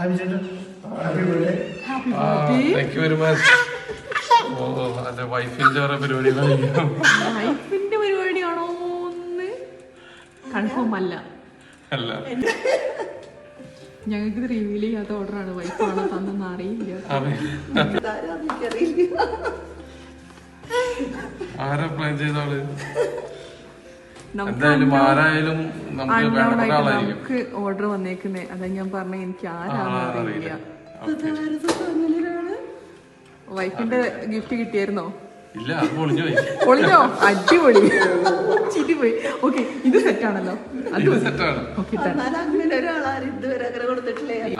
Thank you very much. ഓ എന്റെ വൈഫിന്റെ വൈഫിന്റെ പരിപാടിയാണോ കൺഫേം അല്ല. ഞങ്ങൾക്ക് റിവീൽ ചെയ്യാത്ത ഓർഡറാണ്. വൈഫാണോ തന്നെന്ന് അറിയില്ല. ആരാ പ്ലാൻ ചെയ്താണ്? നമുക്ക് ഓർഡർ വന്നേക്കുന്നേ. അതാ ഞാൻ പറഞ്ഞ എനിക്ക് ആരാന്ന് അറിയില്ല. വൈഫിന്റെ ഗിഫ്റ്റ് കിട്ടിയായിരുന്നോ? ഇല്ല, പൊളിഞ്ഞോ? അടിപൊളി, ചിരി പോയി. ഓക്കെ, ഇത് സെറ്റാണല്ലോ.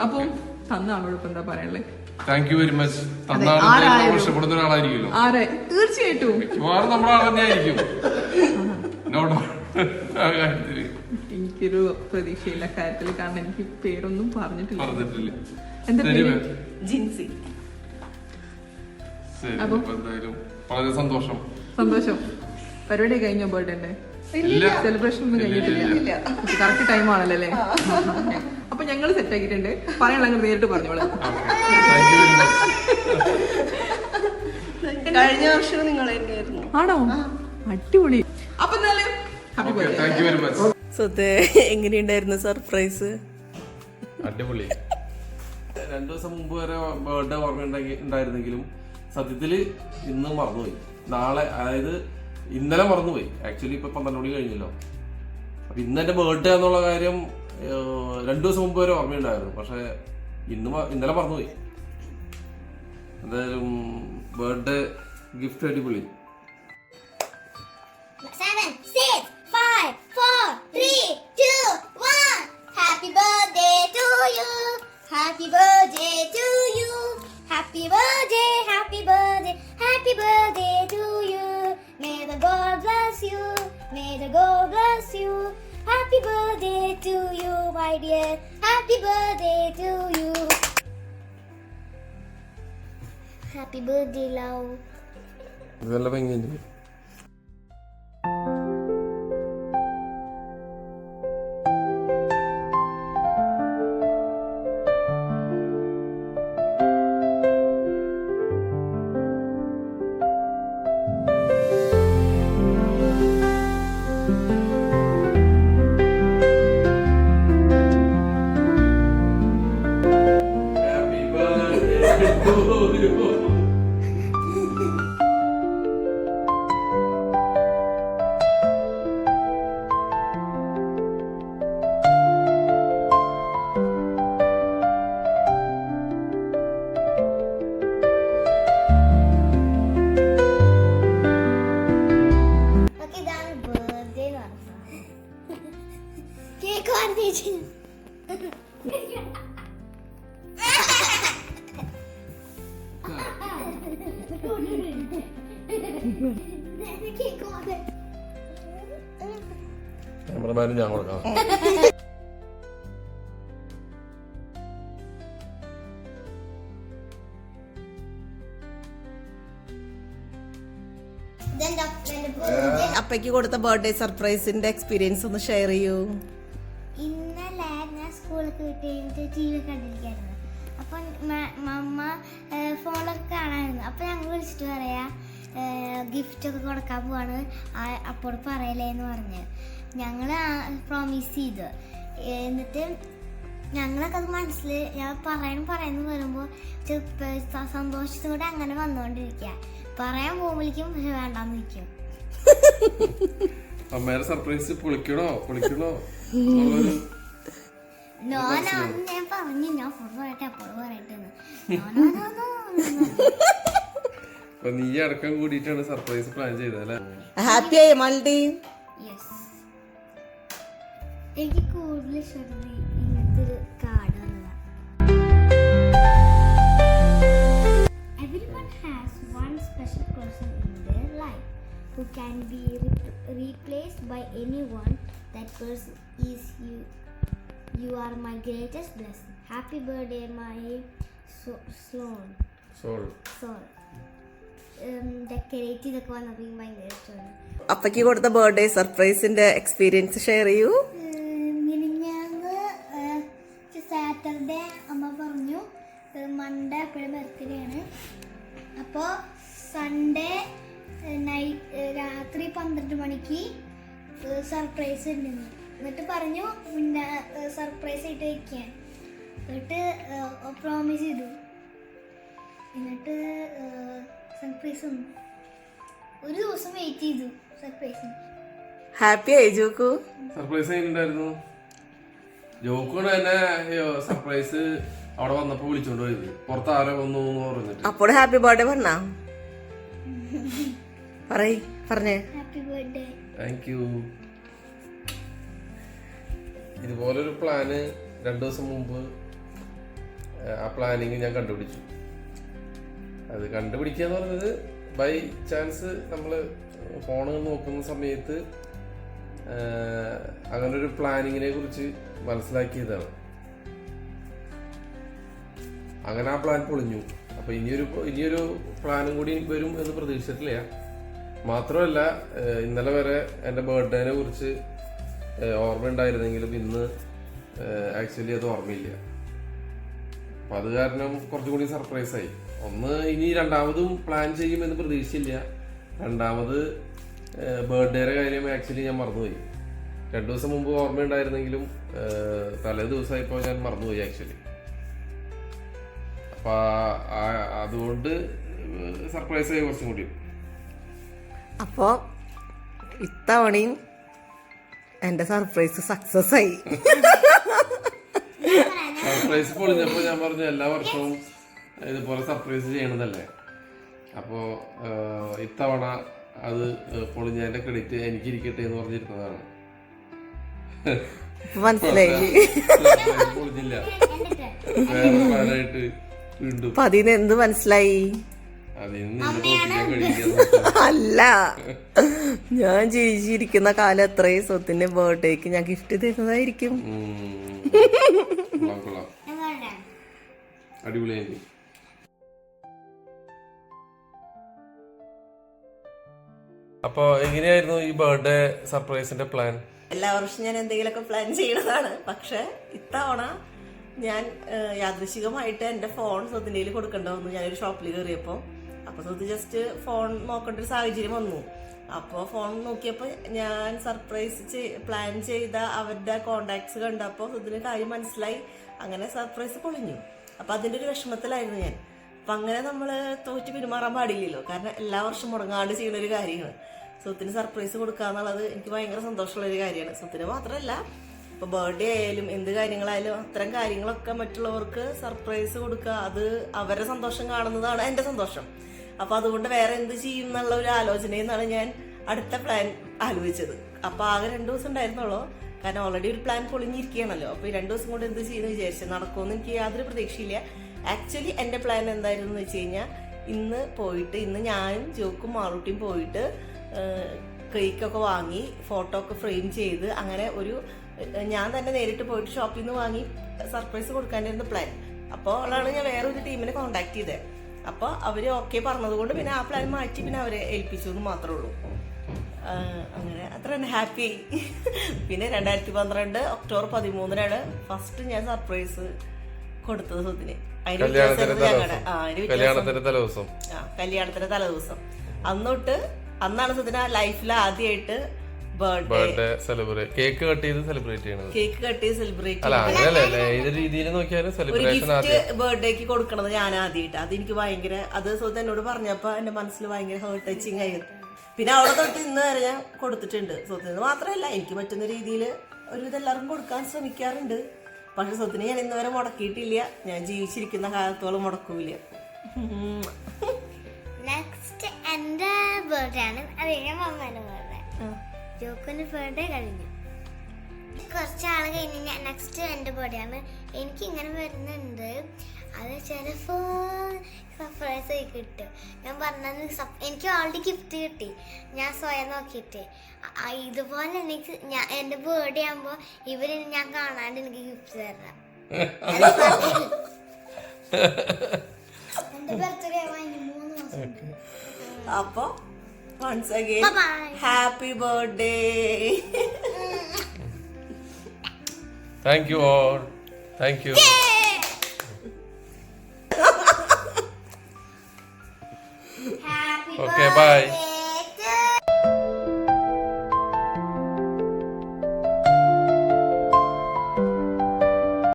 അപ്പം തന്ന ആളോട് ഇപ്പൊ എന്താ പറയാനുള്ളത്? Thank you very much. ഇഷ്ടപ്പെടുന്ന ഒരാളായിരിക്കുമല്ലോ. ആരെ? തീർച്ചയായിട്ടും നമ്മുടെ ആൾ തന്നെയായിരിക്കും. എനിക്കൊരു പ്രതീക്ഷയില്ല കാര്യത്തിൽ. കാരണം എനിക്ക് പേരൊന്നും പറഞ്ഞിട്ടില്ല. എന്താ പേര്? ജിൻസി. വളരെ സന്തോഷം. പരിപാടി കഴിഞ്ഞോ? ബർത്ത്ഡേ സെലിബ്രേഷൻ ഒന്നും കഴിഞ്ഞിട്ടില്ല. കറക്റ്റ് ടൈം ആണല്ലോ അല്ലേ? അപ്പൊ ഞങ്ങൾ സെറ്റ് ആക്കിയിട്ടുണ്ട്. പറയാനുള്ള നേരിട്ട് പറഞ്ഞോളൂ. കഴിഞ്ഞ വർഷം നിങ്ങൾ ആണോ? അടിപൊളി. അപ്പൊ എങ്ങനെയുണ്ടായിരുന്നു സർപ്രൈസ്? അടിപൊളി. 2 ദിവസം മുമ്പ് വരെ ബർത്ത്ഡേ ഓർമ്മ ഉണ്ടായിരുന്നെങ്കിലും സത്യത്തില് ഇന്ന് മറന്നുപോയി. നാളെ, അതായത് ഇന്നലെ മറന്നുപോയി. ആക്ച്വലി ഇപ്പൊ 12 മണി കഴിഞ്ഞല്ലോ. അപ്പൊ ഇന്ന് എന്റെ ബർത്ത്ഡേ എന്നുള്ള കാര്യം 2 ദിവസം മുമ്പ് വരെ ഓർമ്മയുണ്ടായിരുന്നു. പക്ഷെ ഇന്നലെ മറന്നുപോയി. എന്തായാലും ബർത്ത്ഡേ ഗിഫ്റ്റ് അടിപൊളി. 7, 6, 5, 4, 3, 2, 1. Happy birthday to you. Happy birthday to you. Happy birthday, happy birthday, happy birthday to you. May the God bless you. May the God bless you. Happy birthday to you, my dear. Happy birthday to you. Happy birthday, love. നല്ല ഭംഗിയുണ്ട്. ക്യാമറമാനും ഞാൻ കൊടുക്കാം. അപ്പയ്ക്ക് കൊടുത്ത birthday സർപ്രൈസിന്റെ experience ഒന്ന് share ചെയ്യൂ. ഇന്നലെ ഞാൻ സ്കൂളിൽ കിട്ടിയിട്ട് TV കണ്ടിരിക്കായിരുന്നു. അപ്പൊ മമ്മ ഫോണിലൊക്കെ കാണാമായിരുന്നു. അപ്പൊ ഞങ്ങൾ വിളിച്ചിട്ട് പറയാ ഗിഫ്റ്റ് ഒക്കെ കൊടുക്കാൻ പോവാണ്, അപ്പോൾ പറയലേന്ന് പറഞ്ഞ് ഞങ്ങള് പ്രോമിസ് ചെയ്തു. എന്നിട്ട് ഞങ്ങളൊക്കെ അത് മനസ്സിൽ ഞാൻ പറയുന്നു വരുമ്പോൾ സന്തോഷത്തോടെ അങ്ങനെ വന്നുകൊണ്ടിരിക്കുക. പറയാൻ പോകുമ്പോഴേക്കും പക്ഷെ വേണ്ടാന്ന് വെക്കും. അമ്മേടെ സർപ്രൈസ് പൊളിക്കണോ ഞാൻ പറഞ്ഞു ഞാൻ ഫുഡ് പറയട്ടെ അപ്പോൾ പറയട്ടെ. നീ അടക്കം കൂടിയിട്ടാണ് സർപ്രൈസ് പ്ലാൻ ചെയ്തല്ലേ? ഹാപ്പി ആയി മൾട്ടി? എനിക്ക് കൂടുതൽ ഇഷ്ടം ഇങ്ങനത്തെ ഒരു കാർഡ് വന്നതാണ്. Everyone has one special person in their life who can be replaced by anyone. That person is you. You are my greatest blessing. Happy birthday, my soul. Decorate ചെയ്തൊക്കെ വന്നപ്പോൾ ഭയങ്കര ഇഷ്ടമാണ്. അപ്പയ്ക്ക് കൊടുത്ത ബർത്ത്ഡേ സർപ്രൈസിന്റെ എക്സ്പീരിയൻസ് ഷെയർ ചെയ്യൂ. മിനിഞ്ഞാന്ന് Saturday അമ്മ പറഞ്ഞു Monday എപ്പോഴും ബർത്ത്ഡേ ആണ്. അപ്പോൾ സൺഡേ രാത്രി 12 മണിക്ക് സർപ്രൈസ് ഉണ്ടെന്ന്. എന്നിട്ട് പറഞ്ഞു പിന്നെ സർപ്രൈസ് ആയിട്ട് വയ്ക്കാൻ. എന്നിട്ട് പ്രോമിസ് ചെയ്തു. എന്നിട്ട് സർപ്രൈസ് വന്നു. ഒരു ദിവസം വെയിറ്റ് ചെയ്തു സർപ്രൈസിന്. ഹാപ്പി ആയി ജോക്കു? സർപ്രൈസ് കഴിഞ്ഞിട്ടുണ്ടായിരുന്നു. ജോക്കുണ് തന്നെ സർപ്രൈസ് അവിടെ വന്നപ്പോ വിളിച്ചോണ്ട് പോയത്. പുറത്ത് ആരോ വന്നു എന്ന് പറഞ്ഞിട്ട്. അപ്പോൾ ഹാപ്പി ബർത്ത്ഡേ പറഞ്ഞേ ഹാപ്പി ബർത്ത്ഡേ. Thank you. ഇതുപോലൊരു പ്ലാന് 2 ദിവസം മുമ്പ് ആ പ്ലാനിങ് ഞാൻ കണ്ടുപിടിച്ചു. അത് കണ്ടുപിടിക്കുക എന്ന് പറഞ്ഞത് ബൈ ചാൻസ് നമ്മൾ ഫോണ് നോക്കുന്ന സമയത്ത് അങ്ങനൊരു പ്ലാനിങ്ങിനെ കുറിച്ച് മനസ്സിലാക്കിയതാണ്. അങ്ങനെ ആ പ്ലാൻ പൊളിഞ്ഞു. അപ്പൊ ഇനിയൊരു പ്ലാനും കൂടി വരും എന്ന് പ്രതീക്ഷിച്ചിട്ടില്ല. മാത്രമല്ല ഇന്നലെ വരെ എൻ്റെ ബർത്ത്ഡേനെ കുറിച്ച് ഓർമ്മയുണ്ടായിരുന്നെങ്കിലും ഇന്ന് ആക്ച്വലി അത് ഓർമ്മയില്ല. അപ്പൊ അത് കാരണം കുറച്ചുകൂടി സർപ്രൈസായി. ഇനി രണ്ടാമതും പ്ലാൻ ചെയ്യുമെന്ന് പ്രതീക്ഷിച്ചില്ല. രണ്ടാമത് ബർത്ത്ഡേയുടെ കാര്യം ആക്ച്വലി ഞാൻ മറന്നുപോയി. 2 ദിവസം മുമ്പ് ഓർമ്മയുണ്ടായിരുന്നെങ്കിലും തലേ ദിവസമായപ്പോൾ ഞാൻ മറന്നുപോയി ആക്ച്വലി. അപ്പൊ അതുകൊണ്ട് സർപ്രൈസായി കുറച്ചും കൂടി. അപ്പോ ഇത്തവണയും എന്റെ സർപ്രൈസ് സക്സസ് ആയി. സർപ്രൈസ് പൊളിഞ്ഞപ്പോ ഞാൻ പറഞ്ഞു എല്ലാ വർഷവും ഇതുപോലെ സർപ്രൈസ് ചെയ്യണതല്ലേ. അപ്പോ ഇത്തവണ അത് പൊളിഞ്ഞതിന്റെ ക്രെഡിറ്റ് എനിക്ക് ഇരിക്കട്ടെ എന്ന് പറഞ്ഞിരുന്നതാണ്. മനസ്സിലായി. പൊളിഞ്ഞില്ല, വേറെ പ്ലാനായിട്ട് വീണ്ടും. അപ്പൊ അതിന് എന്ത് മനസ്സിലായി? അല്ല, ഞാൻ ജീവിച്ചിരിക്കുന്ന കാലം അത്രയും സ്വത്തിന്റെ ബർത്ത്ഡേക്ക് ഞാൻ ഗിഫ്റ്റ് തരുന്നതായിരിക്കും. അടിപൊളിയായി. അപ്പൊ എങ്ങനെയായിരുന്നു ഈ ബർത്ത്ഡേ സർപ്രൈസിന്റെ പ്ലാൻ? എല്ലാ വർഷവും ഞാൻ എന്തെങ്കിലുമൊക്കെ പ്ലാൻ ചെയ്യണതാണ്. പക്ഷെ ഇത്തവണ ഞാൻ യാദൃശികമായിട്ട് എന്റെ ഫോൺ സ്വത്തിൻ്റെ കൊടുക്കണ്ട വന്നു. ഞാനൊരു ഷോപ്പിൽ കയറിയപ്പോൾ അപ്പോൾ സ്വത്ത് ജസ്റ്റ് ഫോൺ നോക്കേണ്ട ഒരു സാഹചര്യം വന്നു. അപ്പോൾ ഫോൺ നോക്കിയപ്പോൾ ഞാൻ സർപ്രൈസ് പ്ലാൻ ചെയ്ത അവരുടെ കോണ്ടാക്ട്സ് കണ്ടപ്പോൾ സ്വത്തിന് കാര്യം മനസ്സിലായി. അങ്ങനെ സർപ്രൈസ് പൊളിഞ്ഞു. അപ്പം അതിൻ്റെ ഒരു വിഷമത്തിലായിരുന്നു ഞാൻ. അപ്പം അങ്ങനെ നമ്മൾ തോറ്റ് പെരുമാറാൻ പാടില്ലല്ലോ. കാരണം എല്ലാ വർഷവും മുടങ്ങാണ്ട് ചെയ്യുന്ന ഒരു കാര്യമാണ്. സ്വത്തിന് സർപ്രൈസ് കൊടുക്കുക എന്നുള്ളത് എനിക്ക് ഭയങ്കര സന്തോഷമുള്ളൊരു കാര്യമാണ്. സ്വത്തിന് മാത്രമല്ല, ഇപ്പോൾ ബർത്ത്ഡേ ആയാലും എന്ത് കാര്യങ്ങളായാലും അത്തരം കാര്യങ്ങളൊക്കെ മറ്റുള്ളവർക്ക് സർപ്രൈസ് കൊടുക്കുക, അത് അവരുടെ സന്തോഷം കാണുന്നതാണ് എൻ്റെ സന്തോഷം. അപ്പോൾ അതുകൊണ്ട് വേറെ എന്ത് ചെയ്യും എന്നുള്ള ഒരു ആലോചനയിൽ നിന്നാണ് ഞാൻ അടുത്ത പ്ലാൻ ആലോചിച്ചത്. അപ്പോൾ ആകെ 2 ദിവസം ഉണ്ടായിരുന്നുള്ളൂ. കാരണം ഓൾറെഡി ഒരു പ്ലാൻ പൊളിഞ്ഞിരിക്കുകയാണല്ലോ. അപ്പോൾ ഈ 2 ദിവസം കൊണ്ട് എന്ത് ചെയ്യുമെന്ന് വിചാരിച്ചു. നടക്കുമെന്ന് എനിക്ക് യാതൊരു പ്രതീക്ഷയില്ല. ആക്ച്വലി എൻ്റെ പ്ലാൻ എന്തായിരുന്നു എന്ന് വെച്ച് കഴിഞ്ഞാൽ, ഇന്ന് ഞാനും ജോക്കും മാറൂട്ടിയും പോയിട്ട് കേക്കൊക്കെ വാങ്ങി ഫോട്ടോ ഒക്കെ ഫ്രെയിം ചെയ്ത് അങ്ങനെ ഞാൻ തന്നെ നേരിട്ട് പോയിട്ട് ഷോപ്പിൽ നിന്ന് വാങ്ങി സർപ്രൈസ് കൊടുക്കാനായിരുന്നു പ്ലാൻ. അപ്പോൾ അവളാണ് ഞാൻ വേറൊരു ടീമിനെ കോണ്ടാക്ട് ചെയ്തത്. അപ്പോൾ അവർ ഓക്കെ പറഞ്ഞതുകൊണ്ട് പിന്നെ ആ പ്ലാൻ മാറ്റി പിന്നെ അവരെ ഏൽപ്പിച്ചു എന്ന് മാത്രമേ ഉള്ളൂ. അങ്ങനെ അത്ര തന്നെ ഹാപ്പി. പിന്നെ 2012 ഒക്ടോബർ 13 ഫസ്റ്റ് ഞാൻ സർപ്രൈസ് കൊടുത്തത് സ്വത്തിന്. കല്യാണത്തിന്റെ തലേദിവസം അന്നാണ് സ്വത്തിന് ലൈഫിൽ ആദ്യമായിട്ട് ബർത്ത്ഡേ സെലിബ്രേറ്റ് കേക്ക് കട്ട് ചെയ്ത് സെലിബ്രേറ്റ് ബർത്ത്ഡേക്ക് കൊടുക്കണത് ഞാൻ ആദ്യമായിട്ട്. അതെനിക്ക് ഭയങ്കര സ്വത്ത് എന്നോട് പറഞ്ഞപ്പോ എന്റെ മനസ്സിൽ ഭയങ്കര ഹേർട്ട് ടച്ചിങ് ആയിരുന്നു. പിന്നെ അവിടെ തൊട്ട് ഇന്ന് വരെ ഞാൻ കൊടുത്തിട്ടുണ്ട്. സ്വത്തിന് മാത്രമല്ല, എനിക്ക് പറ്റുന്ന രീതിയിൽ ഒരുവിധം എല്ലാവർക്കും കൊടുക്കാൻ ശ്രമിക്കാറുണ്ട്. പക്ഷെ സ്വത്തിന് ഞാൻ ഇന്ന് വരെ മുടക്കിയിട്ടില്ല. ഞാൻ ജീവിച്ചിരിക്കുന്ന കാലത്തോളം മുടക്കൂല. നെക്സ്റ്റ് എന്റെ ബർത്ത്ഡേ ആണ്. അതെ, ഞാൻ മമ്മേന്റെ ബർത്ത്ഡേ. ജോക്കിന്റെ ബർത്ത്ഡേ കഴിഞ്ഞു. കുറച്ചാൾ കഴിഞ്ഞ് നെക്സ്റ്റ് എന്റെ ബർത്ത്ഡേ ആണ്. എനിക്ക് ഇങ്ങനെ വരുന്നുണ്ട്. അത് ചിലപ്പോ സർപ്രൈസ് ആയി കിട്ടും. ഞാൻ പറഞ്ഞത് എനിക്ക് ഓൾറെഡി ഗിഫ്റ്റ് കിട്ടി. ഞാൻ സ്വയം നോക്കിയിട്ട് ഇതുപോലെ എനിക്ക് എന്റെ ബർത്ത്ഡേ ആകുമ്പോ ഇവര് ഞാൻ കാണാണ്ട് എനിക്ക് ഗിഫ്റ്റ് തരണം. എന്റെ ബർത്ത്ഡേ ആവാൻ 3 മാസം ഉണ്ട്. അപ്പൊ once again happy birthday. Thank you all. Thank you. Okay bye.